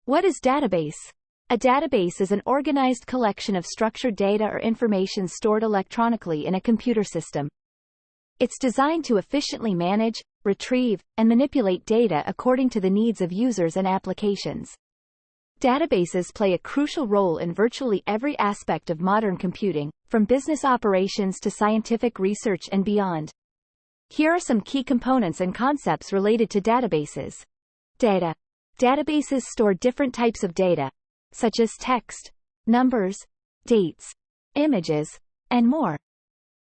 What is database? A database is an organized collection of structured data or information stored electronically in a computer system. It's designed to efficiently manage, retrieve, and manipulate data according to the needs of users and applications. Databases play a crucial role in virtually every aspect of modern computing, from business operations to scientific research and beyond. Here are some key components and concepts related to databases. Data. Databases store different types of data, such as text, numbers, dates, images, and more.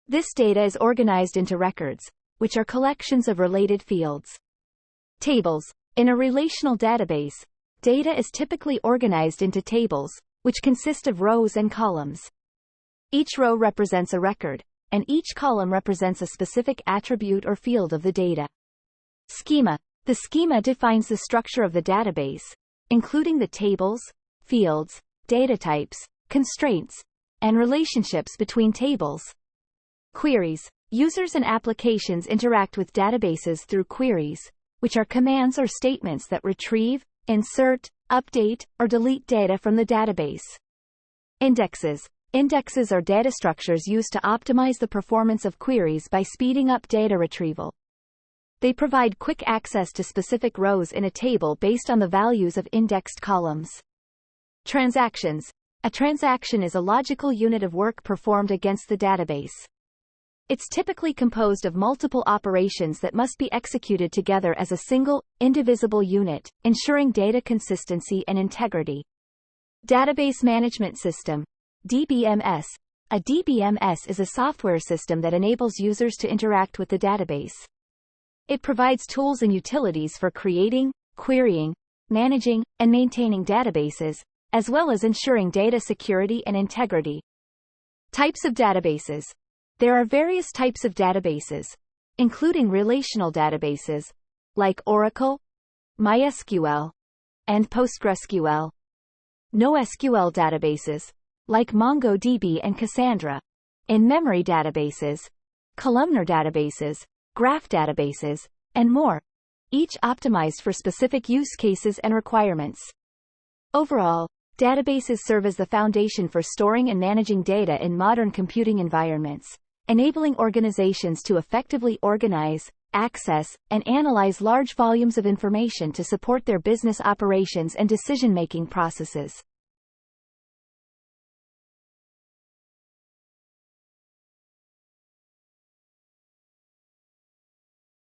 This data is organized into records, which are collections of related fields. Tables. In a relational database, data is typically organized into tables, which consist of rows and columns. Each row represents a record, and each column represents a specific attribute or field of the data. Schema. The schema defines the structure of the database, including the tables, fields, data types, constraints, and relationships between tables. Queries. Users and applications interact with databases through queries, which are commands or statements that retrieve, insert, update, or delete data from the database. Indexes. Indexes are data structures used to optimize the performance of queries by speeding up data retrieval. They provide quick access to specific rows in a table based on the values of indexed columns. Transactions. A transaction is a logical unit of work performed against the database. It's typically composed of multiple operations that must be executed together as a single, indivisible unit, ensuring data consistency and integrity. Database Management System. DBMS. A DBMS is a software system that enables users to interact with the database. It provides tools and utilities for creating, querying, managing, and maintaining databases, as well as ensuring data security and integrity. Types of databases. There are various types of databases, including relational databases, like Oracle, MySQL, and PostgreSQL. NoSQL databases, like MongoDB and Cassandra. In-memory databases, columnar databases, graph databases, and more, each optimized for specific use cases and requirements. Overall, databases serve as the foundation for storing and managing data in modern computing environments, enabling organizations to effectively organize, access, and analyze large volumes of information to support their business operations and decision-making processes.